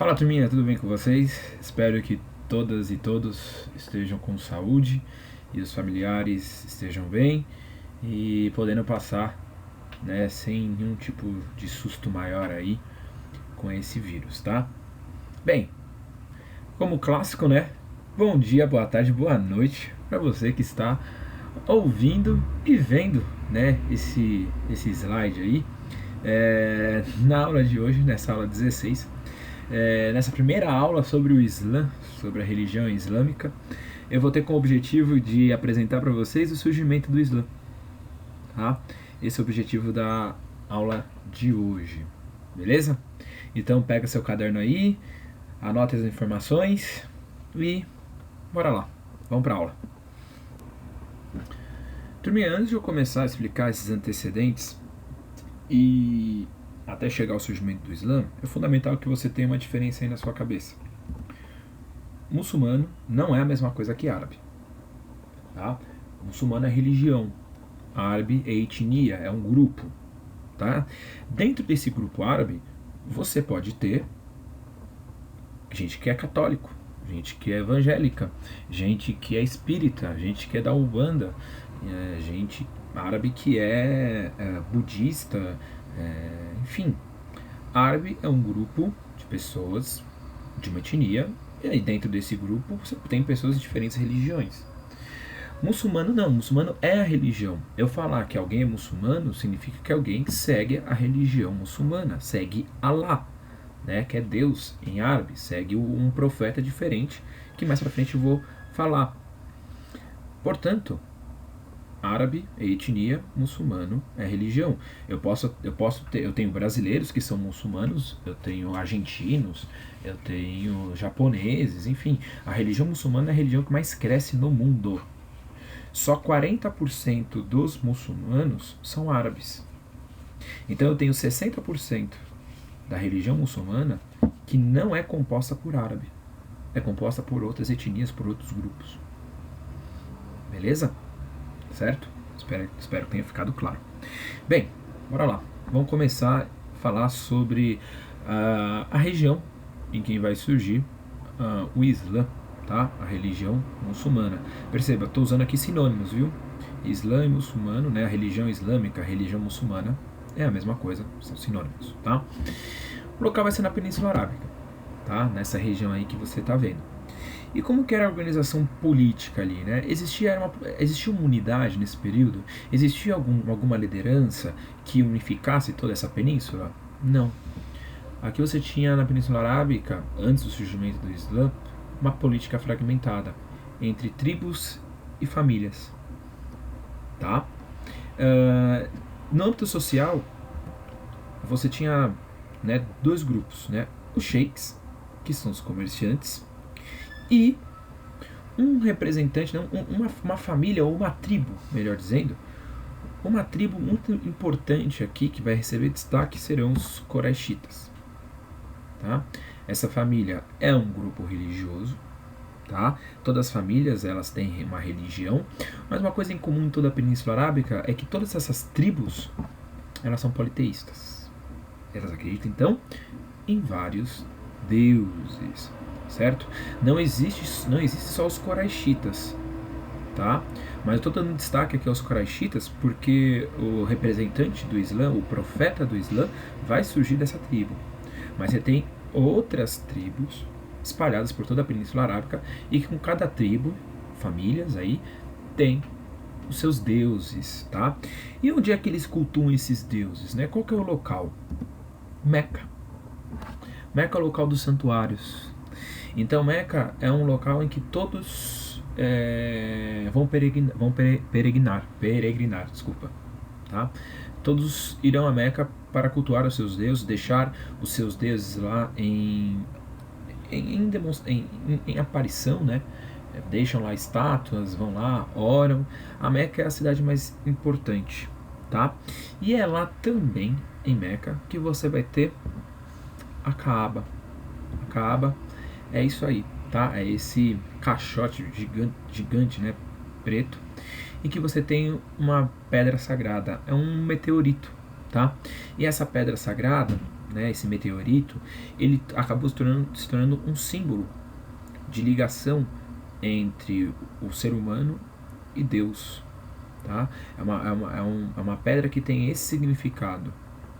Fala, turminha, tudo bem com vocês? Espero que todas e todos estejam com saúde e os familiares estejam bem e podendo passar, né, sem nenhum tipo de susto maior aí com esse vírus, tá? Bem, como clássico, né? Bom dia, boa tarde, boa noite para você que está ouvindo e vendo, né, esse slide aí. Na aula de hoje, nessa aula 16, nessa primeira aula sobre o Islã, sobre a religião islâmica, eu vou ter como objetivo de apresentar para vocês o surgimento do Islã, tá? Esse é o objetivo da aula de hoje, beleza? Então pega seu caderno aí, anote as informações e bora lá, vamos para a aula. Turminha, antes de eu começar a explicar esses antecedentes e até chegar ao surgimento do Islã, é fundamental que você tenha uma diferença aí na sua cabeça. Muçulmano não é a mesma coisa que árabe, tá? Muçulmano é religião, árabe é etnia, é um grupo, tá? Dentro desse grupo árabe, você pode ter gente que é católico, gente que é evangélica, gente que é espírita, gente que é da Umbanda, gente árabe que é budista, enfim. Árabe é um grupo de pessoas de uma etnia, e aí dentro desse grupo você tem pessoas de diferentes religiões. Muçulmano não, muçulmano é a religião. Eu falar que alguém é muçulmano significa que alguém segue a religião muçulmana, segue Allah, né, que é Deus em árabe, segue um profeta diferente, que mais pra frente eu vou falar. Portanto, árabe é etnia, muçulmano é religião. Eu tenho brasileiros que são muçulmanos, eu tenho argentinos, eu tenho japoneses, enfim. A religião muçulmana é a religião que mais cresce no mundo. Só 40% dos muçulmanos são árabes. Então eu tenho 60% da religião muçulmana que não é composta por árabe. É composta por outras etnias, por outros grupos. Beleza? Certo? Espero que tenha ficado claro. Bem, bora lá. Vamos começar a falar sobre a região em que vai surgir o Islã, tá? A religião muçulmana. Perceba, estou usando aqui sinônimos, viu? Islã e muçulmano, né? A religião islâmica, a religião muçulmana é a mesma coisa, são sinônimos, tá? O local vai ser na Península Arábica, tá? Nessa região aí que você está vendo. E como que era a organização política ali, né? Existia uma unidade nesse período? Existia alguma liderança que unificasse toda essa península? Não. Aqui você tinha na Península Arábica, antes do surgimento do Islã, uma política fragmentada entre tribos e famílias, tá? No âmbito social, você tinha, né, dois grupos, né? Os sheiks, que são os comerciantes, e um representante, não, uma família ou uma tribo, melhor dizendo, uma tribo muito importante aqui que vai receber destaque serão os Quraishitas, tá? Essa família é um grupo religioso, tá? Todas as famílias elas têm uma religião, mas uma coisa em comum em toda a Península Arábica é que todas essas tribos elas são politeístas. Elas acreditam então em vários deuses, certo? Não existe só os Quraishitas, tá? Mas eu estou dando destaque aqui aos Quraishitas porque o representante do Islã, o profeta do Islã, vai surgir dessa tribo. Mas você tem outras tribos espalhadas por toda a Península Arábica e com cada tribo, famílias aí, tem os seus deuses, tá? E onde é que eles cultuam esses deuses, né? Qual que é o local? Meca. Meca é o local dos santuários. Então Meca é um local em que todos vão peregrinar, desculpa, tá? Todos irão a Meca para cultuar os seus deuses, deixar os seus deuses lá em aparição, né? Deixam lá estátuas, vão lá, oram. A Meca é a cidade mais importante, tá? E é lá também, em Meca, que você vai ter a Kaaba. A Kaaba é isso aí, tá? É esse caixote gigante, né? Preto. E que você tem uma pedra sagrada. É um meteorito, tá? E essa pedra sagrada, né, esse meteorito, ele acabou se tornando um símbolo de ligação entre o ser humano e Deus. Tá? É uma pedra que tem esse significado,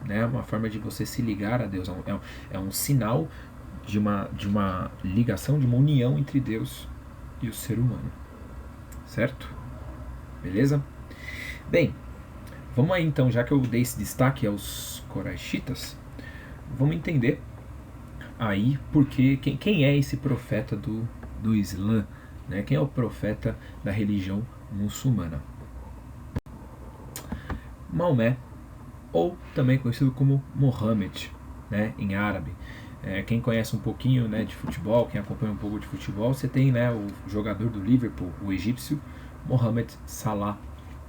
né? Uma forma de você se ligar a Deus, é um sinal de uma ligação, de uma união entre Deus e o ser humano, certo? Beleza? Bem, vamos aí então, já que eu dei esse destaque aos Korachitas, vamos entender aí porque quem é esse profeta do Islã, né? Quem é o profeta da religião muçulmana? Maomé, ou também conhecido como Mohammed, né, em árabe. Quem conhece um pouquinho, né, de futebol, quem acompanha um pouco de futebol, você tem, né, o jogador do Liverpool, o egípcio Mohamed Salah,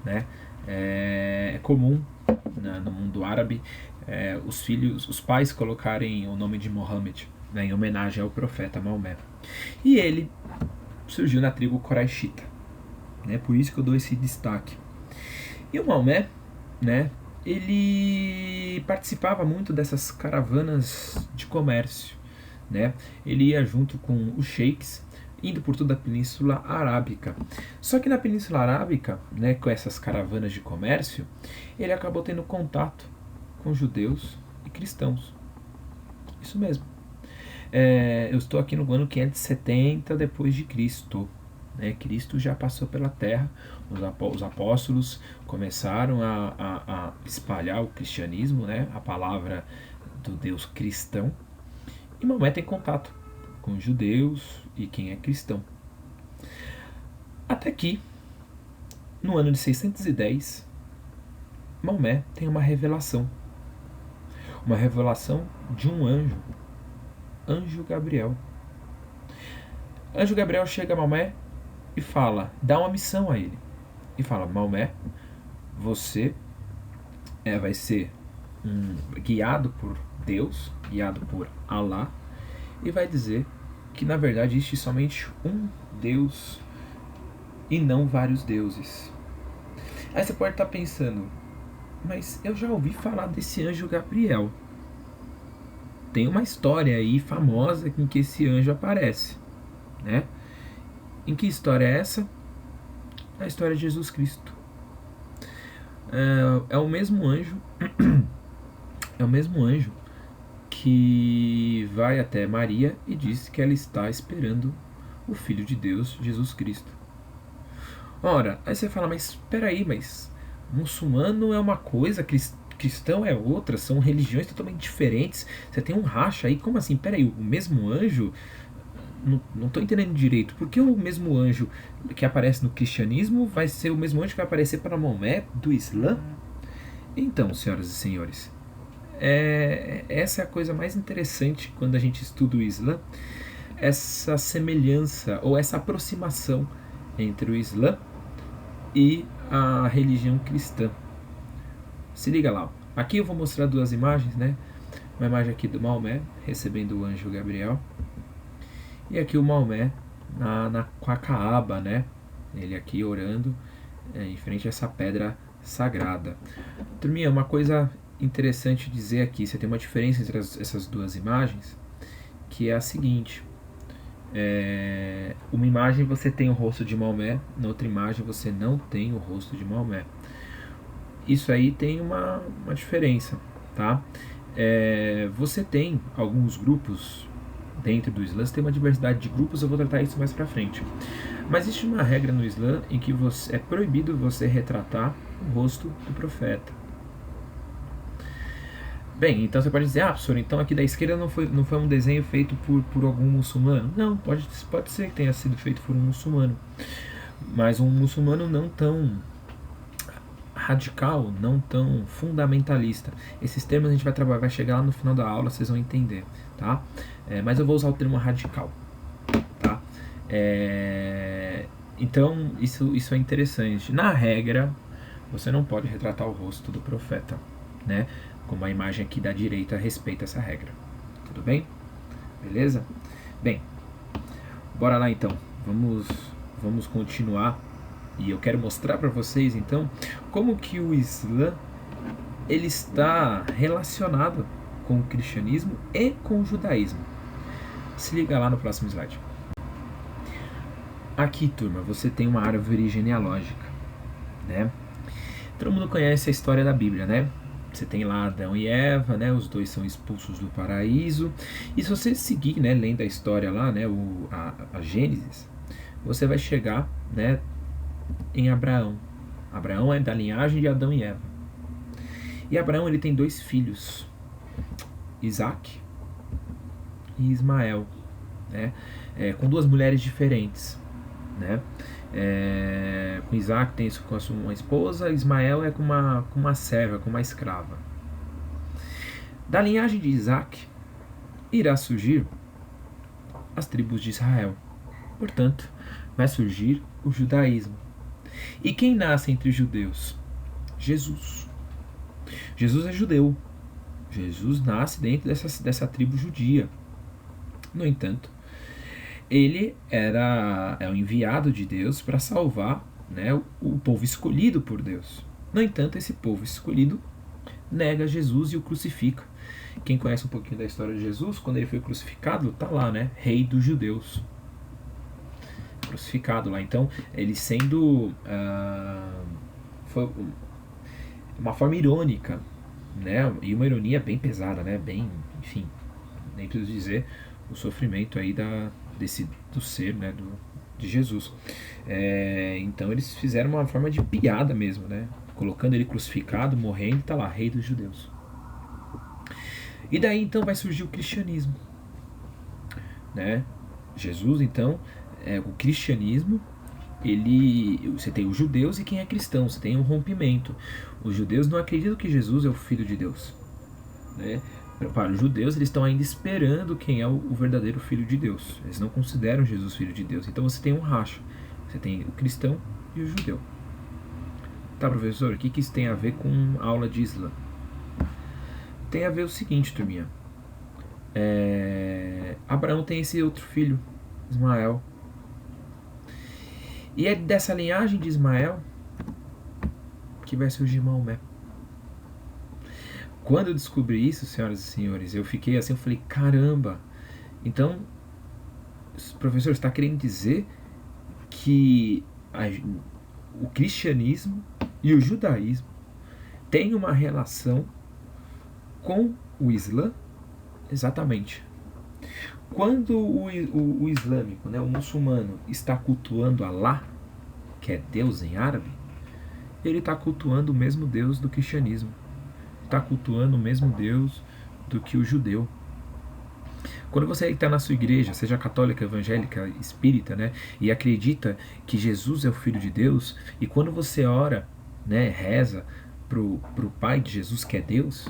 né? É comum, né, no mundo árabe, os pais colocarem o nome de Mohammed, né, em homenagem ao profeta Maomé. E ele surgiu na tribo Quraishita, né? Por isso que eu dou esse destaque. E o Maomé, né, ele participava muito dessas caravanas de comércio, né? Ele ia junto com os sheiks, indo por toda a Península Arábica. Só que na Península Arábica, né, com essas caravanas de comércio, ele acabou tendo contato com judeus e cristãos. Isso mesmo. Eu estou aqui no ano 570 depois de Cristo. Cristo já passou pela terra, os apóstolos começaram a espalhar o cristianismo, né, a palavra do Deus cristão, e Maomé tem contato com judeus e quem é cristão. Até que, no ano de 610, Maomé tem uma revelação de um anjo Gabriel. Anjo Gabriel chega a Maomé e fala, dá uma missão a ele. E fala, Maomé, você vai ser guiado por Deus, guiado por Allah, e vai dizer que na verdade existe somente um Deus e não vários deuses. Aí você pode estar pensando, mas eu já ouvi falar desse anjo Gabriel. Tem uma história aí famosa em que esse anjo aparece, né? Em que história é essa? A história de Jesus Cristo. É o mesmo anjo que vai até Maria e diz que ela está esperando o Filho de Deus, Jesus Cristo. Ora, aí você fala, mas espera aí, mas muçulmano é uma coisa, cristão é outra, são religiões totalmente diferentes, você tem um racha aí, como assim? Espera aí, o mesmo anjo? Não estou entendendo direito. Por que o mesmo anjo que aparece no cristianismo vai ser o mesmo anjo que vai aparecer para Maomé do Islã? Então, senhoras e senhores, essa é a coisa mais interessante quando a gente estuda o Islã, essa semelhança ou essa aproximação entre o Islã e a religião cristã. Se liga lá. Aqui eu vou mostrar duas imagens, né? Uma imagem aqui do Maomé recebendo o anjo Gabriel. E aqui o Maomé com a Kaaba, né? Ele aqui orando em frente a essa pedra sagrada. Turminha, uma coisa interessante dizer aqui, você tem uma diferença entre essas duas imagens, que é a seguinte. Uma imagem você tem o rosto de Maomé, na outra imagem você não tem o rosto de Maomé. Isso aí tem uma diferença, tá? Você tem alguns grupos dentro do Islã, você tem uma diversidade de grupos, eu vou tratar isso mais pra frente. Mas existe uma regra no Islã em que é proibido você retratar o rosto do profeta. Bem, então você pode dizer, professor, então aqui da esquerda não foi um desenho feito por algum muçulmano. Não, pode ser que tenha sido feito por um muçulmano. Mas um muçulmano não tão radical, não tão fundamentalista. Esses termos a gente vai chegar lá no final da aula, vocês vão entender, tá? Mas eu vou usar o termo radical, tá? Então, isso é interessante. Na regra, você não pode retratar o rosto do profeta, né? Como a imagem aqui da direita respeita essa regra. Tudo bem? Beleza? Bem, bora lá então. Vamos continuar. E eu quero mostrar para vocês então como que o Islã ele está relacionado com o cristianismo e com o judaísmo. Se liga lá no próximo slide. Aqui, turma, você tem uma árvore genealógica, né? Todo mundo conhece a história da Bíblia, né? Você tem lá Adão e Eva, né? Os dois são expulsos do paraíso. E se você seguir, né, lendo a história lá, né, a Gênesis, você vai chegar, né, em Abraão. Abraão é da linhagem de Adão e Eva. E Abraão, ele tem 2 filhos, Isaac e Ismael, né? Com 2 mulheres diferentes, né? Com Isaac tem isso com uma esposa, Ismael é com uma serva, com uma escrava. Da linhagem de Isaac irá surgir as tribos de Israel. Portanto, vai surgir o judaísmo. E quem nasce entre os judeus? Jesus. Jesus é judeu. Jesus nasce dentro dessa tribo judia. No entanto, ele é o enviado de Deus para salvar, né, o povo escolhido por Deus. No entanto, esse povo escolhido nega Jesus e o crucifica. Quem conhece um pouquinho da história de Jesus, quando ele foi crucificado, está lá, né? Rei dos judeus. Crucificado lá. Então, ele sendo... foi uma forma irônica, né? E uma ironia bem pesada, né? Bem, enfim, nem preciso dizer o sofrimento aí do ser, né? De Jesus. Então, eles fizeram uma forma de piada mesmo, né? Colocando ele crucificado, morrendo, está lá, rei dos judeus. E daí então vai surgir o cristianismo, né? Jesus, então, o cristianismo, você tem os judeus e quem é cristão, você tem um rompimento. Os judeus não acreditam que Jesus é o Filho de Deus, né? Para os judeus, eles estão ainda esperando quem é o verdadeiro Filho de Deus. Eles não consideram Jesus Filho de Deus. Então você tem um racha. Você tem o cristão e o judeu. Tá, professor, o que isso tem a ver com aula de Islã? Tem a ver o seguinte, turminha. Abraão tem esse outro filho, Ismael. E é dessa linhagem de Ismael que vai surgir Maomé. Quando eu descobri isso, senhoras e senhores, eu fiquei assim, eu falei, caramba. Então, professor, está querendo dizer que o cristianismo e o judaísmo têm uma relação com o Islã? Exatamente. Quando o islâmico, né, o muçulmano, está cultuando Alá, que é Deus em árabe, ele está cultuando o mesmo Deus do cristianismo. Está cultuando o mesmo Deus do que o judeu. Quando você está na sua igreja, seja católica, evangélica, espírita, né, e acredita que Jesus é o Filho de Deus, e quando você ora, né, reza pro Pai de Jesus, que é Deus,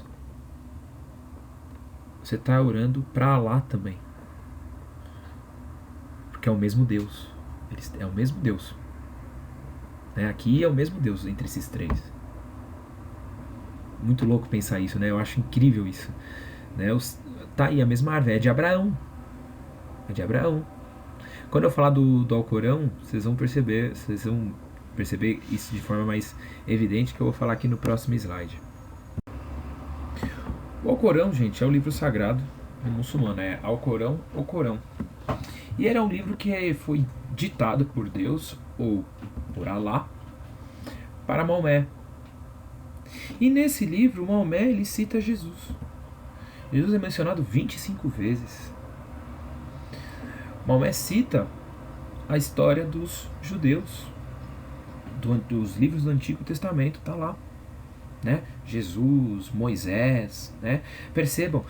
você está orando para Alá também. Porque é o mesmo Deus. É o mesmo Deus. Aqui é o mesmo Deus entre esses 3. Muito louco pensar isso, né? Eu acho incrível isso. Né? Tá aí a mesma árvore. É de Abraão. É de Abraão. Quando eu falar do Alcorão, vocês vão perceber isso de forma mais evidente, que eu vou falar aqui no próximo slide. O Alcorão, gente, é o livro sagrado do muçulmano. É Alcorão, o Corão. E era um livro que foi ditado por Deus, ou por Alá, para Maomé. E nesse livro, Maomé, ele cita Jesus. Jesus é mencionado 25 vezes. Maomé cita a história dos judeus, dos livros do Antigo Testamento, está lá. Né? Jesus, Moisés, né? Percebam,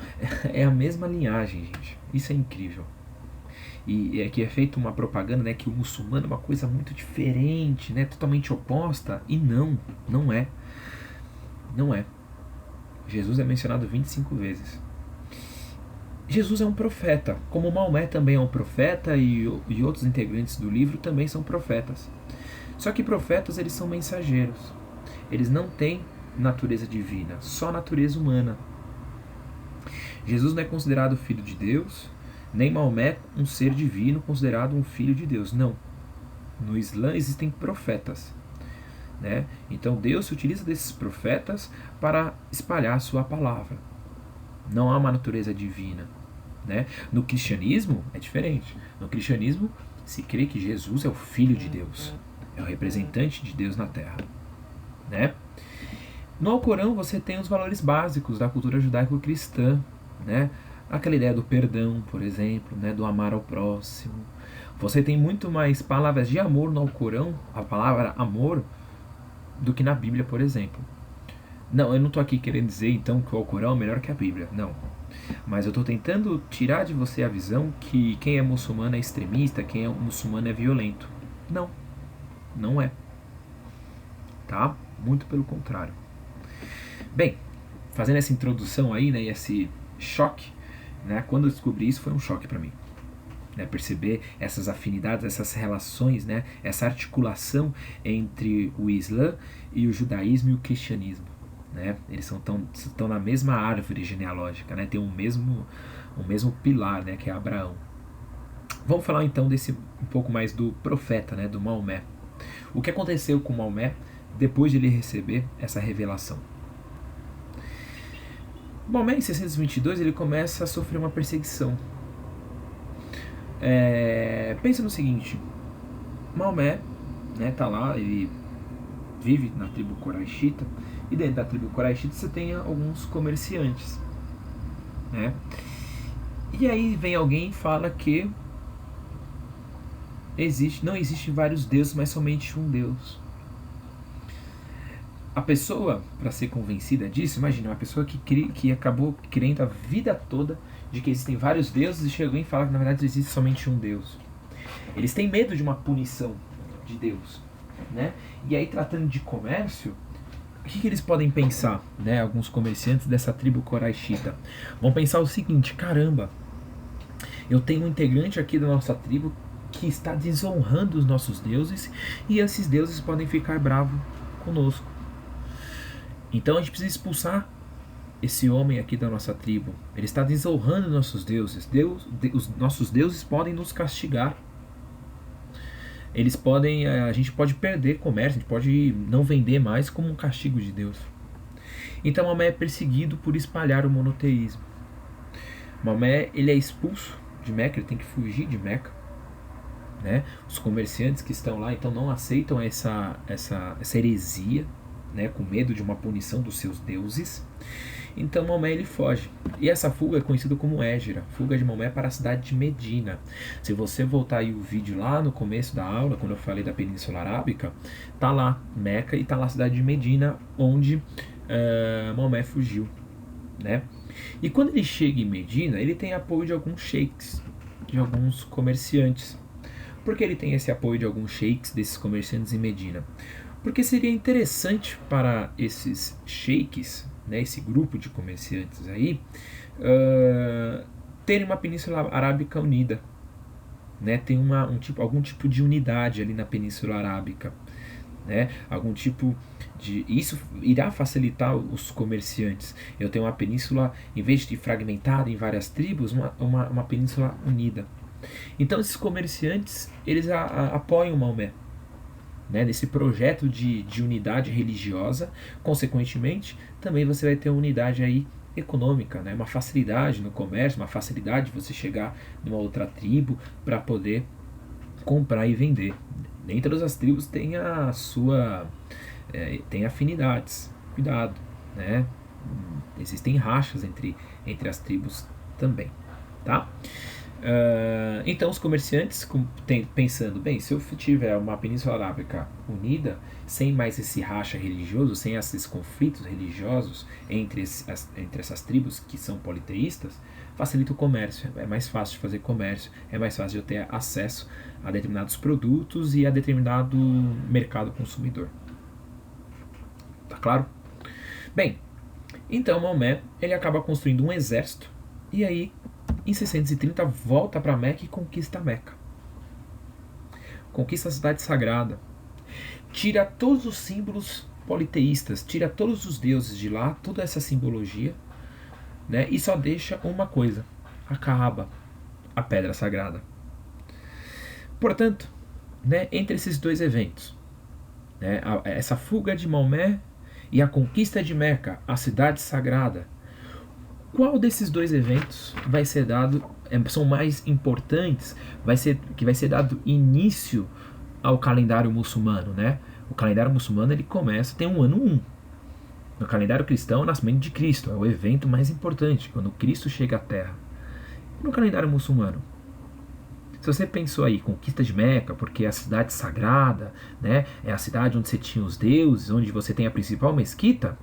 é a mesma linhagem, gente. Isso é incrível. E aqui é feita uma propaganda, né, que o muçulmano é uma coisa muito diferente, né, totalmente oposta, e não é. Não é. Jesus é mencionado 25 vezes. Jesus é um profeta, como Maomé também é um profeta, e outros integrantes do livro também são profetas. Só que profetas, eles são mensageiros. Eles não têm natureza divina, só natureza humana. Jesus não é considerado filho de Deus, nem Maomé um ser divino considerado um filho de Deus. Não. No Islã existem profetas, né? Então Deus se utiliza desses profetas para espalhar a sua palavra, Não há uma natureza divina, né? No cristianismo é diferente. No cristianismo se crê que Jesus é o Filho de Deus, é o representante de Deus na Terra, né? No Alcorão você tem os valores básicos da cultura judaico-cristã, né? Aquela ideia do perdão, por exemplo, né? Do amar ao próximo. Você tem muito mais palavras de amor no Alcorão, a palavra amor, do que na Bíblia, por exemplo. Não, eu não estou aqui querendo dizer então que o Alcorão é melhor que a Bíblia, não. Mas eu estou tentando tirar de você a visão que quem é muçulmano é extremista, quem é muçulmano é violento. Não, não é. Tá? Muito pelo contrário. Bem, fazendo essa introdução aí, né, e esse choque, né, quando eu descobri isso foi um choque para mim. Né, perceber essas afinidades, essas relações, né, essa articulação entre o Islã e o judaísmo e o cristianismo. Né? Eles estão na mesma árvore genealógica, né? Tem o mesmo pilar, né? Que é Abraão. Vamos falar então um pouco mais do profeta, né? Do Maomé. O que aconteceu com Maomé depois de ele receber essa revelação? Maomé, em 622, ele começa a sofrer uma perseguição. Pensa no seguinte: Maomé, né? Tá lá, ele vive na tribo Coraixita, e dentro da tribo Coraixita você tem alguns comerciantes, né? E aí vem alguém e fala que não existe vários deuses, mas somente um Deus. A pessoa, para ser convencida disso, imagina, uma pessoa que acabou crendo a vida toda de que existem vários deuses e chegou e fala que na verdade existe somente um Deus. Eles têm medo de uma punição de Deus, né? E aí, tratando de comércio, o que eles podem pensar, né? Alguns comerciantes dessa tribo Coraixita vão pensar o seguinte: caramba, eu tenho um integrante aqui da nossa tribo que está desonrando os nossos deuses e esses deuses podem ficar bravos conosco. Então a gente precisa expulsar esse homem aqui da nossa tribo. Ele está desonrando nossos deuses. Os nossos deuses podem nos castigar. A gente pode perder comércio, a gente pode não vender mais como um castigo de Deus. Então Maomé é perseguido por espalhar o monoteísmo. Maomé, ele é expulso de Meca, ele tem que fugir de Meca, né? Os comerciantes que estão lá então não aceitam essa heresia, né? Com medo de uma punição dos seus deuses. Então Maomé ele foge. E essa fuga é conhecida como Hégira, fuga de Maomé para a cidade de Medina. Se você voltar aí o vídeo lá no começo da aula, quando eu falei da Península Arábica, tá lá Meca e tá lá a cidade de Medina, onde Maomé fugiu, né? E quando ele chega em Medina, ele tem apoio de alguns sheiks, de alguns comerciantes. Por que ele tem esse apoio de alguns sheiks, desses comerciantes em Medina? Porque seria interessante para esses sheiks, né, esse grupo de comerciantes aí, terem uma Península Arábica unida, né, tem algum tipo de unidade ali na Península Arábica, né, algum tipo de... Isso irá facilitar os comerciantes. Eu tenho uma península, em vez de fragmentada em várias tribos, uma península unida. Então esses comerciantes, eles apoiam Maomé, né, nesse projeto de unidade religiosa. Consequentemente, também você vai ter uma unidade aí econômica, né, uma facilidade no comércio, uma facilidade de você chegar numa outra tribo para poder comprar e vender. Nem todas as tribos têm a sua... tem afinidades, cuidado, né? Existem rachas entre as tribos também, tá? Então os comerciantes pensando, bem, se eu tiver uma Península Arábica unida, sem mais esse racha religioso, sem esses conflitos religiosos entre essas tribos que são politeístas, facilita o comércio, é mais fácil de fazer comércio, é mais fácil de eu ter acesso a determinados produtos e a determinado mercado consumidor. Tá claro? Bem, então Maomé ele acaba construindo um exército e aí em 630 volta para Meca e conquista Meca. Conquista a cidade sagrada. Tira todos os símbolos politeístas, tira todos os deuses de lá, toda essa simbologia, né, e só deixa uma coisa, a Kaaba, a pedra sagrada. Portanto, né, entre esses dois eventos, né, essa fuga de Maomé e a conquista de Meca, a cidade sagrada, Qual desses dois eventos vai ser dado, são mais importantes, que vai ser dado início ao calendário muçulmano, né? O calendário muçulmano ele começa, tem um ano 1. No calendário cristão, o nascimento de Cristo é o evento mais importante, quando Cristo chega à Terra. E no calendário muçulmano? Se você pensou aí, conquista de Meca, porque é a cidade sagrada, né? É a cidade onde você tinha os deuses, onde você tem a principal mesquita.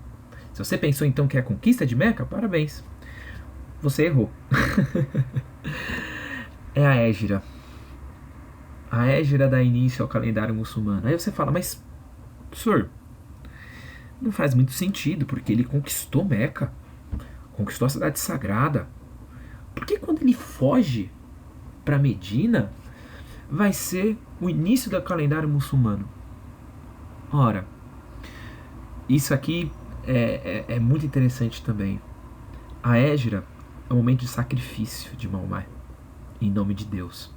Se você pensou então que é a conquista de Meca, parabéns. Você errou. É a Hégira. A Hégira dá início ao calendário muçulmano. Aí você fala, mas, professor, não faz muito sentido, porque ele conquistou Meca, conquistou a cidade sagrada. Por que quando ele foge para Medina, vai ser o início do calendário muçulmano? Ora, isso aqui é muito interessante também. A Hégira é um momento de sacrifício de Maomé, em nome de Deus.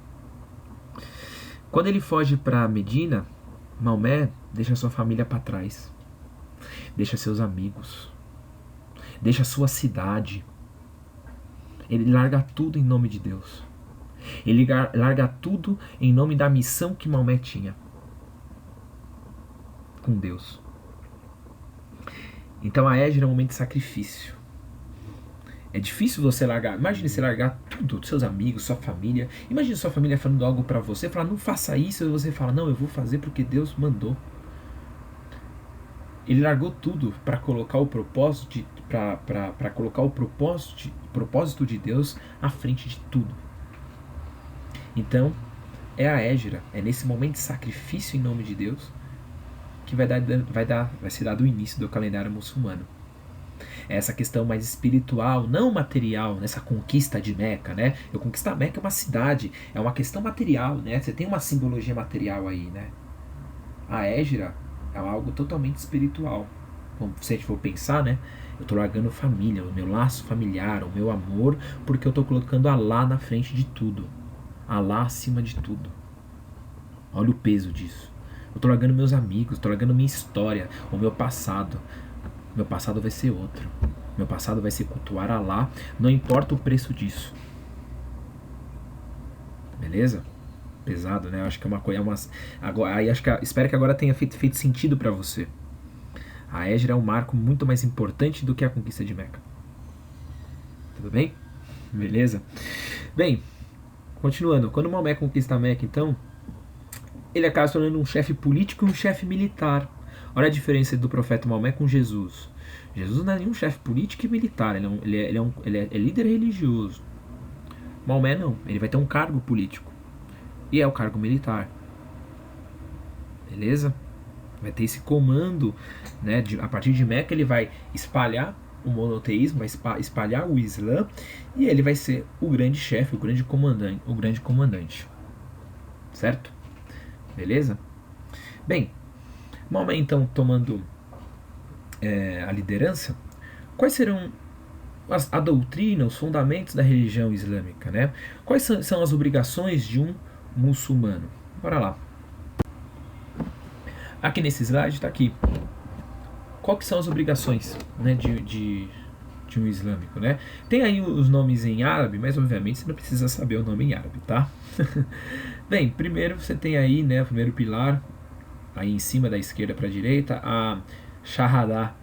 Quando ele foge para Medina, Maomé deixa sua família para trás, deixa seus amigos, deixa sua cidade. Ele larga tudo em nome de Deus. Ele larga tudo em nome da missão que Maomé tinha com Deus. Então a Hégira é um momento de sacrifício. É difícil você largar. Imagine você largar tudo, seus amigos, sua família. Imagine sua família falando algo pra você, falar, não faça isso, e você fala, não, eu vou fazer porque Deus mandou. Ele largou tudo para colocar o propósito para colocar o propósito de Deus à frente de tudo. Então, é a Hégira, é nesse momento de sacrifício em nome de Deus que vai ser dado o início do calendário muçulmano. É essa questão mais espiritual, não material, nessa conquista de Meca, né? Eu conquistar Meca é uma cidade, é uma questão material, né? Você tem uma simbologia material aí, né? A Hégira é algo totalmente espiritual. Como se a gente for pensar, né? Eu tô largando família, o meu laço familiar, o meu amor, porque eu tô colocando Allah na frente de tudo. Allah acima de tudo. Olha o peso disso. Eu tô largando meus amigos, tô largando minha história, o meu passado. Meu passado vai ser outro. Meu passado vai ser cultuar Allah, não importa o preço disso. Beleza? Pesado, né? Eu acho que é uma coisa. Espero que agora tenha feito sentido para você. A Hégira é um marco muito mais importante do que a conquista de Meca. Tudo bem? Beleza? Bem, continuando. Quando Maomé conquista a Meca, então, ele acaba se tornando um chefe político e um chefe militar. Olha a diferença do profeta Maomé com Jesus. Jesus não é nenhum chefe político e militar, ele é líder religioso. Maomé não, ele vai ter um cargo político. E é o cargo militar. Beleza? Vai ter esse comando, né? A partir de Meca ele vai espalhar o monoteísmo, vai espalhar o Islã, e ele vai ser o grande chefe, o grande comandante. Certo? Beleza? Bem, Maomé então tomando a liderança, quais serão a doutrina, os fundamentos da religião islâmica, né? Quais são as obrigações de um muçulmano? Bora lá. Aqui nesse slide está aqui. Qual que são as obrigações, né, de um islâmico, né? Tem aí os nomes em árabe, mas obviamente você não precisa saber o nome em árabe, tá? Bem, primeiro você tem aí, né, o primeiro pilar, aí em cima da esquerda para a direita, a Shahada.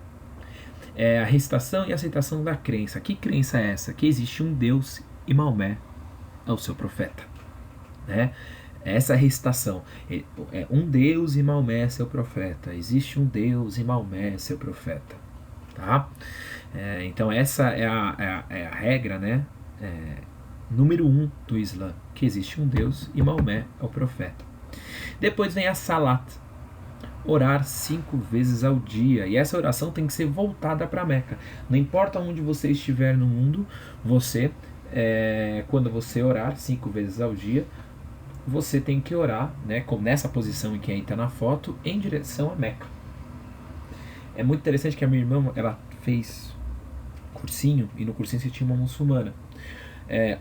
É a recitação e aceitação da crença. Que crença é essa? Que existe um Deus e Maomé é o seu profeta, né? Essa recitação é um Deus e Maomé é seu profeta. Existe um Deus e Maomé é seu profeta, tá? Então essa é a regra, né? Número 1 do Islã, que existe um Deus e Maomé é o profeta. Depois vem a Salat, orar 5 vezes ao dia, e essa oração tem que ser voltada para Meca. Não importa onde você estiver no mundo, você, quando você orar 5 vezes ao dia, você tem que orar, né, como nessa posição em que aí está na foto, em direção a Meca. É muito interessante que a minha irmã, ela fez cursinho, e no cursinho você tinha uma muçulmana.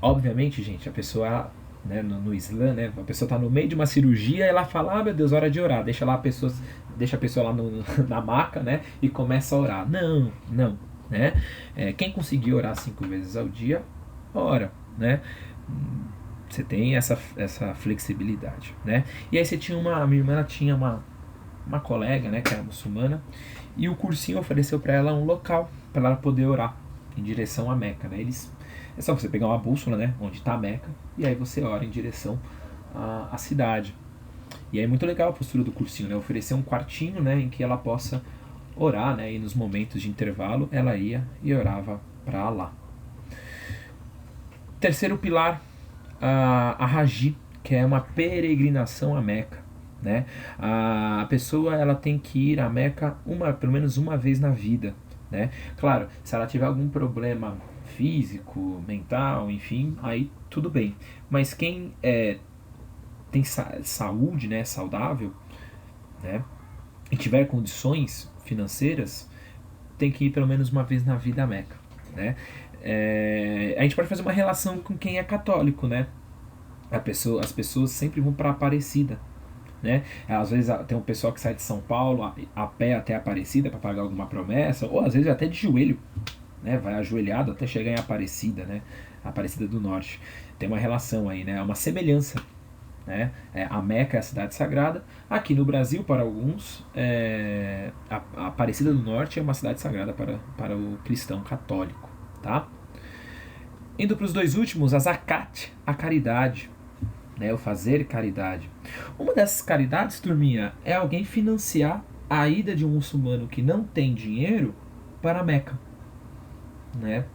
Obviamente, gente, a pessoa, né, no Islã, né, a pessoa está no meio de uma cirurgia, ela fala, meu Deus, hora de orar, deixa a pessoa lá na maca, né, e começa a orar. Não. né? Quem conseguir orar 5 vezes ao dia, ora, né? Você tem essa flexibilidade, né? E aí você tinha a minha irmã tinha uma colega, né, que era muçulmana, e o cursinho ofereceu para ela um local para ela poder orar em direção à Meca, né? É só você pegar uma bússola, né, onde está a Meca, e aí você ora em direção à cidade. E aí é muito legal a postura do cursinho, né? Oferecer um quartinho, né, em que ela possa orar, né? E nos momentos de intervalo ela ia e orava para Allah. Terceiro pilar, a Hajj, que é uma peregrinação à Meca, né? A pessoa ela tem que ir à Meca pelo menos uma vez na vida, né? Claro, se ela tiver algum problema físico, mental, enfim, aí tudo bem. Mas quem tem saúde, né, saudável, né, e tiver condições financeiras, tem que ir pelo menos uma vez na vida à Meca, né? A gente pode fazer uma relação com quem é católico, né? As pessoas sempre vão para Aparecida, né? Às vezes tem um pessoal que sai de São Paulo a pé até Aparecida para pagar alguma promessa, ou às vezes até de joelho, né? Vai ajoelhado até chegar em Aparecida, né? Aparecida do Norte. Tem uma relação aí, né? É uma semelhança, né? A Meca é a cidade sagrada. Aqui no Brasil, para alguns, a Aparecida do Norte é uma cidade sagrada para o cristão católico, tá? Indo para os dois últimos, a Zakat, a caridade, né? O fazer caridade. Uma dessas caridades, turminha, é alguém financiar a ida de um muçulmano que não tem dinheiro para a Meca, né?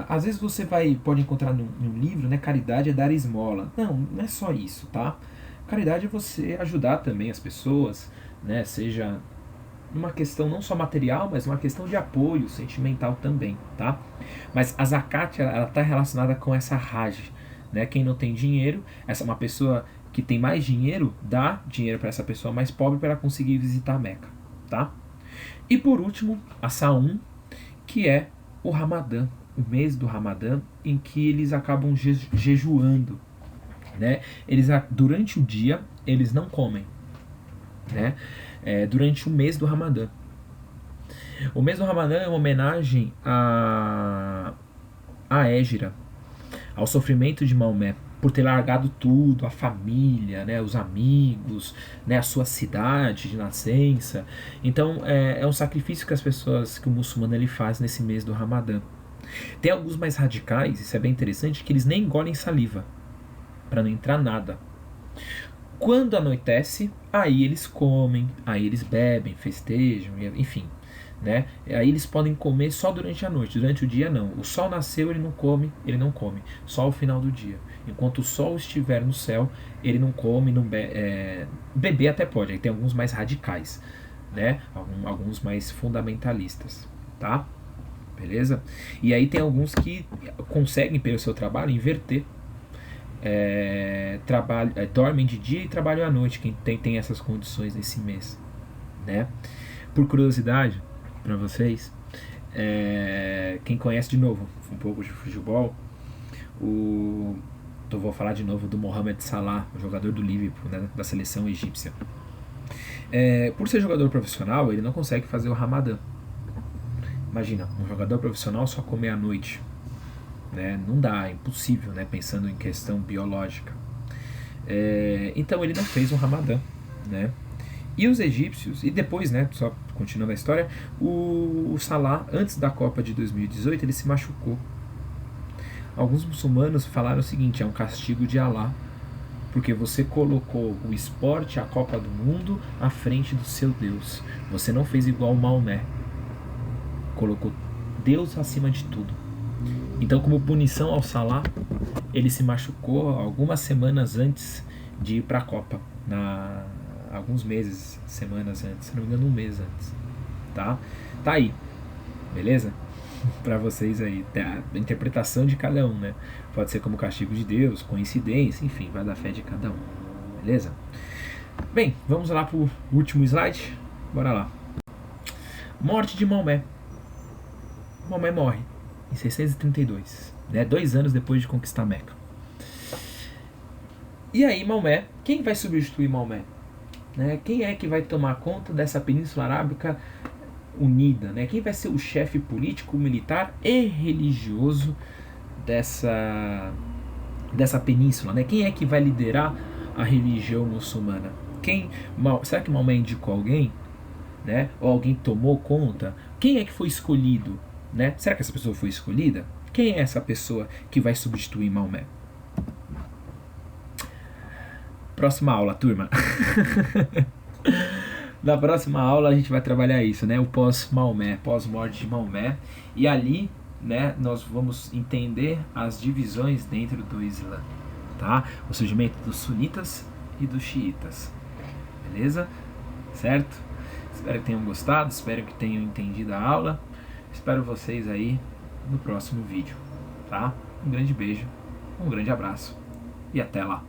Às vezes você pode encontrar num livro, né? Caridade é dar esmola. Não é só isso, tá? Caridade é você ajudar também as pessoas, né? Seja numa questão não só material, mas uma questão de apoio sentimental também, tá? Mas a zakat, ela está relacionada com essa Hajj, né? Quem não tem dinheiro, uma pessoa que tem mais dinheiro, dá dinheiro para essa pessoa mais pobre para ela conseguir visitar a Meca, tá? E por último, a Saum, que é o Ramadã, o mês do Ramadã, em que eles acabam jejuando, né? Durante o dia eles não comem, né? Durante o mês do Ramadã. O mês do Ramadã é uma homenagem a Égira, ao sofrimento de Maomé, por ter largado tudo, a família, né, os amigos, né, a sua cidade de nascença. Então é um sacrifício que o muçulmano ele faz nesse mês do Ramadã. Tem alguns mais radicais, isso é bem interessante, que eles nem engolem saliva, para não entrar nada. Quando anoitece, aí eles comem, aí eles bebem, festejam, enfim, né? Aí eles podem comer só durante a noite, durante o dia não. O sol nasceu, ele não come, só ao final do dia. Enquanto o sol estiver no céu, ele não come, não beber até pode, aí tem alguns mais radicais, né? Alguns mais fundamentalistas, tá? Beleza? E aí tem alguns que conseguem, pelo seu trabalho, inverter. Dormem de dia e trabalham à noite, quem tem essas condições nesse mês, né? Por curiosidade para vocês, quem conhece de novo um pouco de futebol, vou falar de novo do Mohamed Salah, o jogador do Liverpool, né, da seleção egípcia. Por ser jogador profissional, ele não consegue fazer o Ramadã. Imagina, um jogador profissional só comer à noite, né? Não dá, é impossível, né? Pensando em questão biológica. Então ele não fez o Ramadã, né? E os egípcios, e depois, né, só continuando a história, o Salah, antes da Copa de 2018, ele se machucou. Alguns muçulmanos falaram o seguinte: é um castigo de Allah, porque você colocou o esporte, a Copa do Mundo, à frente do seu Deus. Você não fez igual o Maomé, colocou Deus acima de tudo. Então, como punição ao Salah, ele se machucou algumas semanas antes de ir para a Copa, alguns meses, semanas antes, se não me engano, um mês antes, tá? Tá aí, beleza? Para vocês aí, a interpretação de cada um, né? Pode ser como castigo de Deus, coincidência, enfim, vai da fé de cada um, beleza? Bem, vamos lá pro último slide, bora lá. Morte de Maomé. Maomé morre em 632, né? 2 anos depois de conquistar Meca. E aí Maomé, quem vai substituir Maomé? Né? Quem é que vai tomar conta dessa Península Arábica unida, né? Quem vai ser o chefe político, militar e religioso dessa península, né? Quem é que vai liderar a religião muçulmana? Será que Maomé indicou alguém, né? Ou alguém tomou conta? Quem é que foi escolhido, né? Será que essa pessoa foi escolhida? Quem é essa pessoa que vai substituir Maomé? Próxima aula, turma. Na próxima aula a gente vai trabalhar isso, né? O pós-Maomé, pós-morte de Maomé. E ali, né, nós vamos entender as divisões dentro do Islã, tá? O surgimento dos sunitas e dos xiitas. Beleza? Certo? Espero que tenham gostado, espero que tenham entendido a aula. Espero vocês aí no próximo vídeo, tá? Um grande beijo, um grande abraço e até lá.